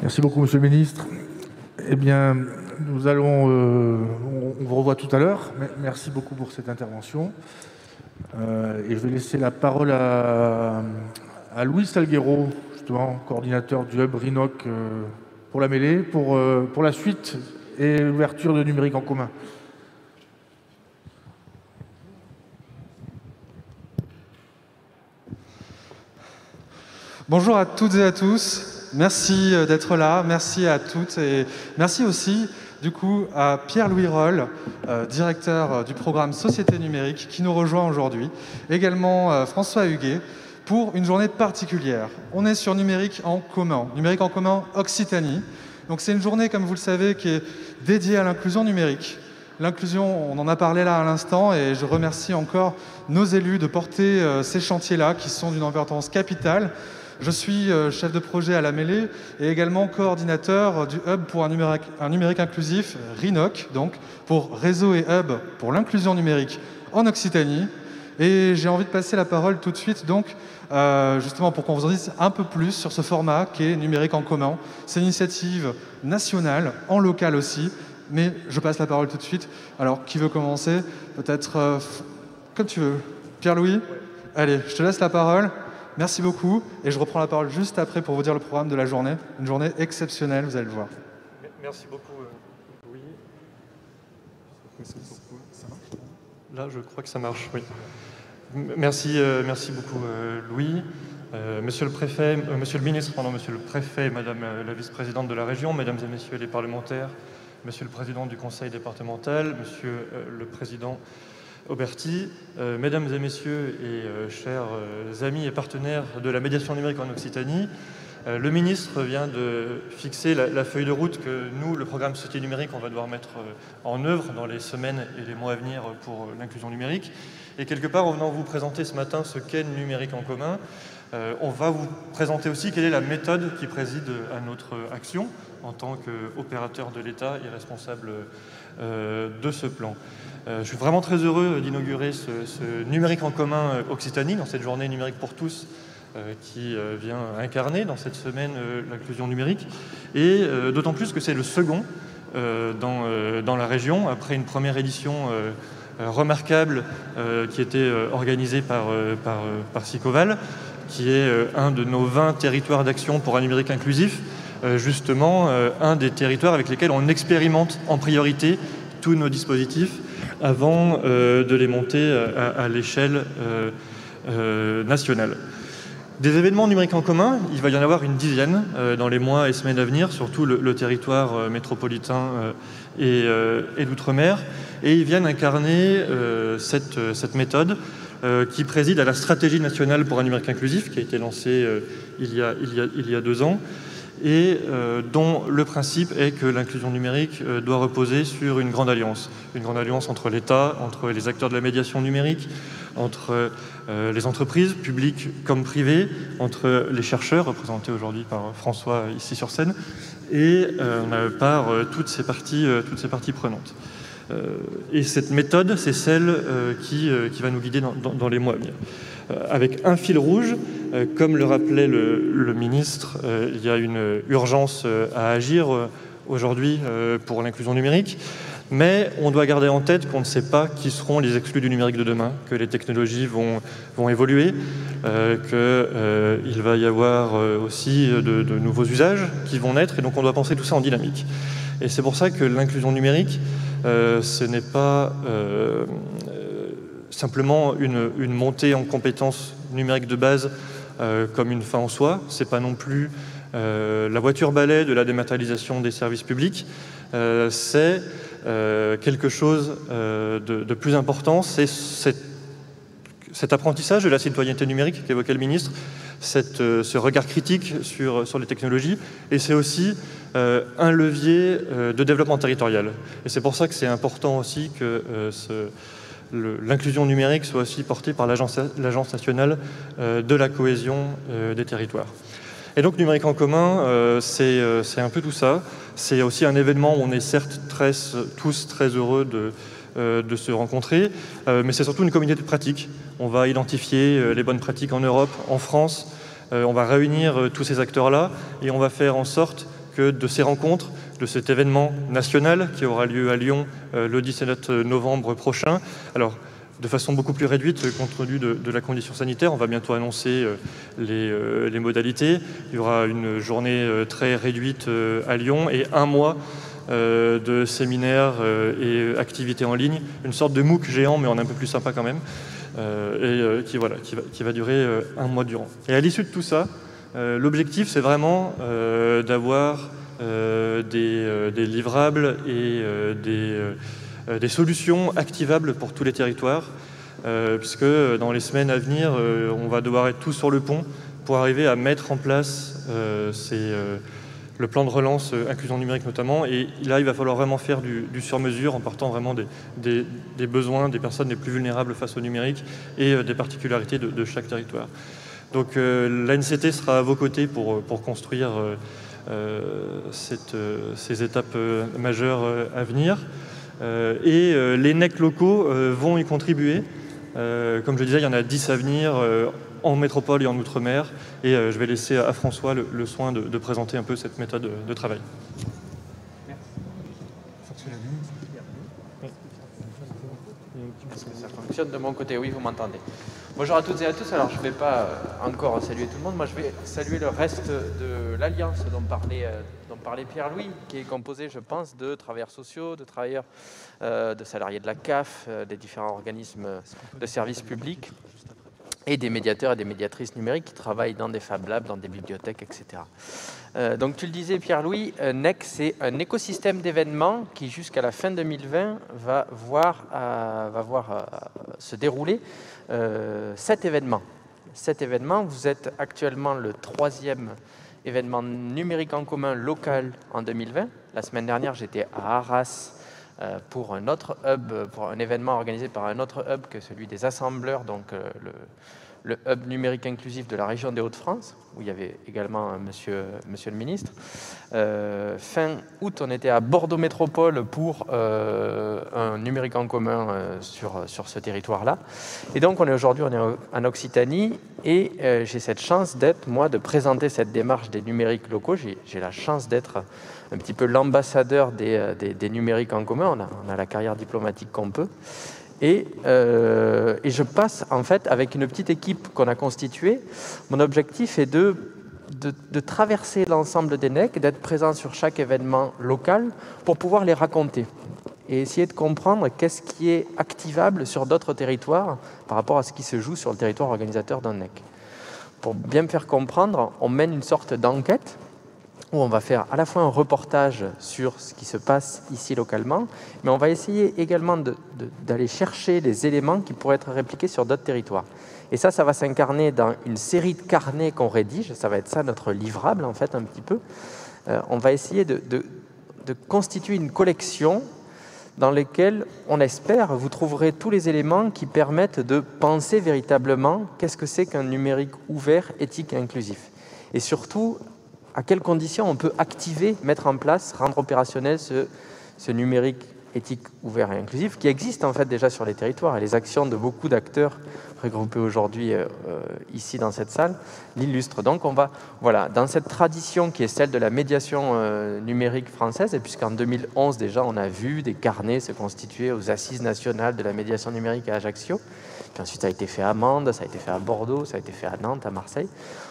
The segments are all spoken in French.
Merci beaucoup, Monsieur le Ministre. Eh bien, nous allons, on vous revoit tout à l'heure. Merci beaucoup pour cette intervention. Et je vais laisser la parole à Louis Salguero, justement, coordinateur du Hub RINOC pour la mêlée, pour la suite et l'ouverture de numérique en commun. Bonjour à toutes et à tous. Merci d'être là, merci à toutes et merci aussi du coup à Pierre-Louis Roll, directeur du programme Société numérique qui nous rejoint aujourd'hui, également François Huguet pour une journée particulière. On est sur numérique en commun Occitanie. Donc c'est une journée, comme vous le savez, qui est dédiée à l'inclusion numérique. L'inclusion, on en a parlé là à l'instant et je remercie encore nos élus de porter ces chantiers-là qui sont d'une importance capitale. Je suis chef de projet à la mêlée et également coordinateur du Hub pour un numérique inclusif, RINOC, donc pour Réseau et Hub pour l'inclusion numérique en Occitanie. Et j'ai envie de passer la parole tout de suite, donc, justement pour qu'on vous en dise un peu plus sur ce format qui est numérique en commun. C'est une initiative nationale, en local aussi, mais je passe la parole tout de suite. Alors, qui veut commencer? Peut-être comme tu veux. Pierre-Louis? Allez, je te laisse la parole. Merci beaucoup, et je reprends la parole juste après pour vous dire le programme de la journée. Une journée exceptionnelle, vous allez le voir. Merci beaucoup, Louis. Là, je crois que ça marche, oui. Merci beaucoup, Louis. Monsieur le préfet, monsieur le ministre, monsieur le préfet, madame la vice-présidente de la région, mesdames et messieurs les parlementaires, monsieur le président du conseil départemental, monsieur le président Auberti, mesdames et messieurs et chers amis et partenaires de la médiation numérique en Occitanie, le ministre vient de fixer la feuille de route que nous, le programme Société numérique, on va devoir mettre en œuvre dans les semaines et les mois à venir pour l'inclusion numérique. Et quelque part, en venant vous présenter ce matin ce qu'est le numérique en commun, on va vous présenter aussi quelle est la méthode qui préside à notre action en tant qu'opérateur de l'État et responsable de ce plan. Je suis vraiment très heureux d'inaugurer ce numérique en commun Occitanie, dans cette journée numérique pour tous qui vient incarner dans cette semaine l'inclusion numérique. Et d'autant plus que c'est le second dans la région, après une première édition remarquable qui était organisée par Sicoval, qui est un de nos 20 territoires d'action pour un numérique inclusif, justement un des territoires avec lesquels on expérimente en priorité tous nos dispositifs avant de les monter à l'échelle nationale. Des événements numériques en commun, il va y en avoir une dizaine dans les mois et semaines à venir, surtout le territoire métropolitain et d'outre-mer, et ils viennent incarner cette méthode qui préside à la stratégie nationale pour un numérique inclusif qui a été lancée il y a 2 ans, et dont le principe est que l'inclusion numérique doit reposer sur une grande alliance entre l'État, entre les acteurs de la médiation numérique, entre les entreprises, publiques comme privées, entre les chercheurs, représentés aujourd'hui par François ici sur scène, et par toutes ces parties prenantes. Et cette méthode, c'est celle qui va nous guider dans les mois à venir. Avec un fil rouge, comme le rappelait le ministre, il y a une urgence à agir aujourd'hui pour l'inclusion numérique, mais on doit garder en tête qu'on ne sait pas qui seront les exclus du numérique de demain, que les technologies vont évoluer, qu'il va y avoir aussi de nouveaux usages qui vont naître, et donc on doit penser tout ça en dynamique. Et c'est pour ça que l'inclusion numérique, ce n'est pas simplement une montée en compétences numériques de base comme une fin en soi. C'est pas non plus la voiture-balai de la dématérialisation des services publics. C'est quelque chose de plus important. C'est cet apprentissage de la citoyenneté numérique qu'évoquait le ministre, ce regard critique sur les technologies, et c'est aussi un levier de développement territorial. Et c'est pour ça que c'est important aussi que l'inclusion numérique soit aussi portée par l'Agence nationale de la cohésion des territoires. Et donc numérique en commun, c'est un peu tout ça. C'est aussi un événement où on est certes tous très heureux de se rencontrer, mais c'est surtout une communauté de pratiques. On va identifier les bonnes pratiques en Europe, en France, on va réunir tous ces acteurs-là et on va faire en sorte donc de ces rencontres, de cet événement national qui aura lieu à Lyon le 17 novembre prochain. Alors, de façon beaucoup plus réduite, compte tenu de la condition sanitaire. On va bientôt annoncer les modalités. Il y aura une journée très réduite à Lyon et un mois de séminaires et activités en ligne. Une sorte de MOOC géant, mais en un peu plus sympa quand même, qui va durer un mois durant. Et à l'issue de tout ça, l'objectif, c'est vraiment d'avoir des livrables et des solutions activables pour tous les territoires, puisque dans les semaines à venir, on va devoir être tous sur le pont pour arriver à mettre en place le plan de relance inclusion numérique notamment. Et là, il va falloir vraiment faire du sur-mesure en partant vraiment des besoins des personnes les plus vulnérables face au numérique et des particularités de chaque territoire. Donc l'ANCT sera à vos côtés pour construire ces étapes majeures à venir. Et les NEC locaux vont y contribuer. Comme je disais, il y en a 10 à venir en métropole et en outre-mer. Et je vais laisser à François le soin de présenter un peu cette méthode de travail. Est-ce que ça fonctionne de mon côté? Oui, vous m'entendez. Bonjour à toutes et à tous. Alors, je ne vais pas encore saluer tout le monde. Moi, je vais saluer le reste de l'Alliance dont parlait Pierre-Louis, qui est composé, je pense, de travailleurs sociaux, de travailleurs, de salariés de la CAF, des différents organismes de services publics et des médiateurs et des médiatrices numériques qui travaillent dans des Fab Labs, dans des bibliothèques, etc. Donc, tu le disais, Pierre-Louis, NEC, c'est un écosystème d'événements qui, jusqu'à la fin 2020, va voir se dérouler 7 événements. 7 événements, vous êtes actuellement le 3e événement numérique en commun local en 2020. La semaine dernière, j'étais à Arras pour un autre hub, pour un événement organisé par un autre hub que celui des assembleurs, donc le hub numérique inclusif de la région des Hauts-de-France, où il y avait également monsieur le ministre. Fin août, on était à Bordeaux Métropole pour un numérique en commun sur ce territoire-là. Et donc, aujourd'hui, on est en Occitanie et j'ai cette chance de présenter cette démarche des numériques locaux. J'ai la chance d'être un petit peu l'ambassadeur des numériques en commun. On a la carrière diplomatique qu'on peut. Et je passe, en fait, avec une petite équipe qu'on a constituée. Mon objectif est de traverser l'ensemble des NEC, d'être présent sur chaque événement local pour pouvoir les raconter et essayer de comprendre qu'est-ce qui est activable sur d'autres territoires par rapport à ce qui se joue sur le territoire organisateur d'un NEC. Pour bien me faire comprendre, on mène une sorte d'enquête où on va faire à la fois un reportage sur ce qui se passe ici localement, mais on va essayer également d'aller chercher les éléments qui pourraient être répliqués sur d'autres territoires. Et ça va s'incarner dans une série de carnets qu'on rédige, ça va être ça notre livrable en fait un petit peu. On va essayer de constituer une collection dans laquelle, on espère, vous trouverez tous les éléments qui permettent de penser véritablement qu'est-ce que c'est qu'un numérique ouvert, éthique et inclusif. Et surtout, à quelles conditions on peut activer, mettre en place, rendre opérationnel ce numérique éthique, ouvert et inclusif qui existe en fait déjà sur les territoires. Et les actions de beaucoup d'acteurs regroupés aujourd'hui ici dans cette salle l'illustrent. Donc on va, voilà, dans cette tradition qui est celle de la médiation numérique française, et puisqu'en 2011 déjà on a vu des carnets se constituer aux assises nationales de la médiation numérique à Ajaccio, puis ensuite ça a été fait à Mende, ça a été fait à Bordeaux, ça a été fait à Nantes, à Marseille.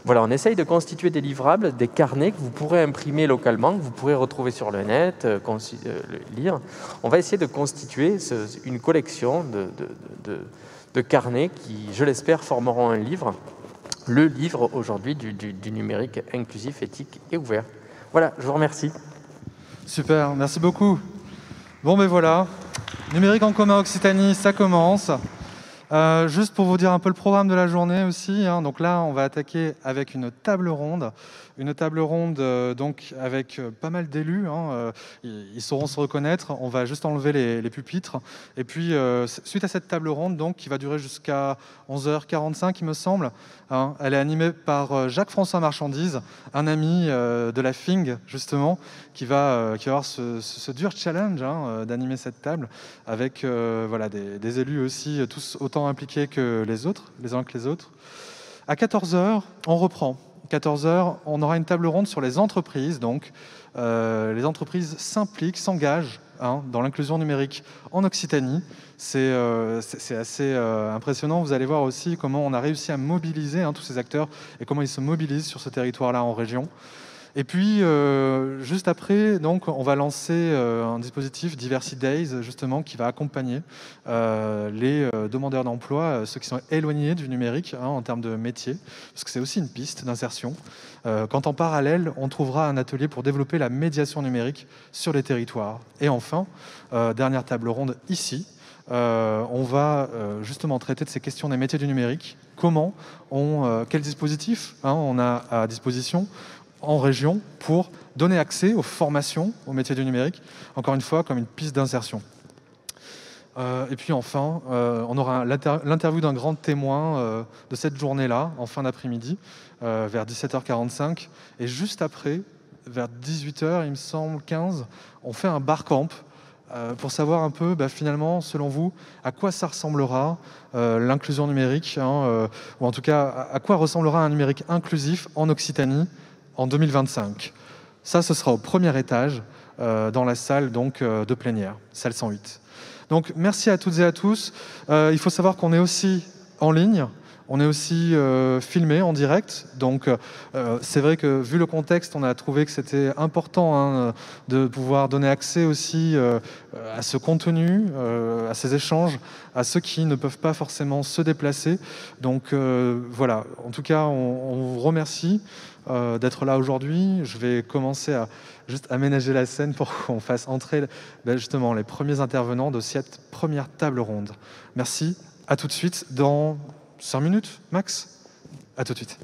Voilà, on essaye de constituer des livrables, des carnets que vous pourrez imprimer localement, que vous pourrez retrouver sur le net, lire. On va essayer de constituer une collection de carnets qui, je l'espère, formeront un livre, le livre aujourd'hui du numérique inclusif, éthique et ouvert. Voilà, je vous remercie. Super, merci beaucoup. Bon, ben voilà, numérique en commun Occitanie, ça commence. Juste pour vous dire un peu le programme de la journée aussi, hein. Donc là, on va attaquer avec une table ronde donc avec pas mal d'élus, hein. Ils sauront se reconnaître. On va juste enlever les pupitres. Et puis, suite à cette table ronde, donc, qui va durer jusqu'à 11h45, il me semble, hein, elle est animée par Jacques-François Marchandise, un ami de la FING, justement, qui va avoir ce dur challenge, hein, d'animer cette table avec voilà, des élus aussi, tous autant impliqués que les autres, les uns que les autres. À 14h, on reprend. 14h, on aura une table ronde sur les entreprises. Donc, les entreprises s'impliquent, s'engagent dans l'inclusion numérique en Occitanie. C'est assez impressionnant. Vous allez voir aussi comment on a réussi à mobiliser tous ces acteurs et comment ils se mobilisent sur ce territoire-là en région. Et puis, juste après, donc, on va lancer un dispositif Diversity Days, justement, qui va accompagner les demandeurs d'emploi, ceux qui sont éloignés du numérique en termes de métier, parce que c'est aussi une piste d'insertion. Quand en parallèle, on trouvera un atelier pour développer la médiation numérique sur les territoires. Et enfin, dernière table ronde ici, on va justement traiter de ces questions des métiers du numérique. Quel dispositif on a à disposition en région pour donner accès aux formations aux métiers du numérique, encore une fois, comme une piste d'insertion. Et puis enfin, on aura l'interview d'un grand témoin de cette journée-là, en fin d'après-midi, vers 17h45. Et juste après, vers 18h, il me semble, 15, on fait un bar camp pour savoir un peu, finalement, selon vous, à quoi ça ressemblera l'inclusion numérique, ou en tout cas, à quoi ressemblera un numérique inclusif en Occitanie en 2025. Ça, ce sera au premier étage, dans la salle de plénière, salle 108. Donc, merci à toutes et à tous. Il faut savoir qu'on est aussi en ligne, on est aussi filmé en direct. Donc, c'est vrai que, vu le contexte, on a trouvé que c'était important de pouvoir donner accès aussi à ce contenu, à ces échanges, à ceux qui ne peuvent pas forcément se déplacer. Donc, voilà. En tout cas, on vous remercie d'être là aujourd'hui. Je vais commencer à juste aménager la scène pour qu'on fasse entrer justement les premiers intervenants de cette première table ronde. Merci, à tout de suite, dans 5 minutes max. À tout de suite.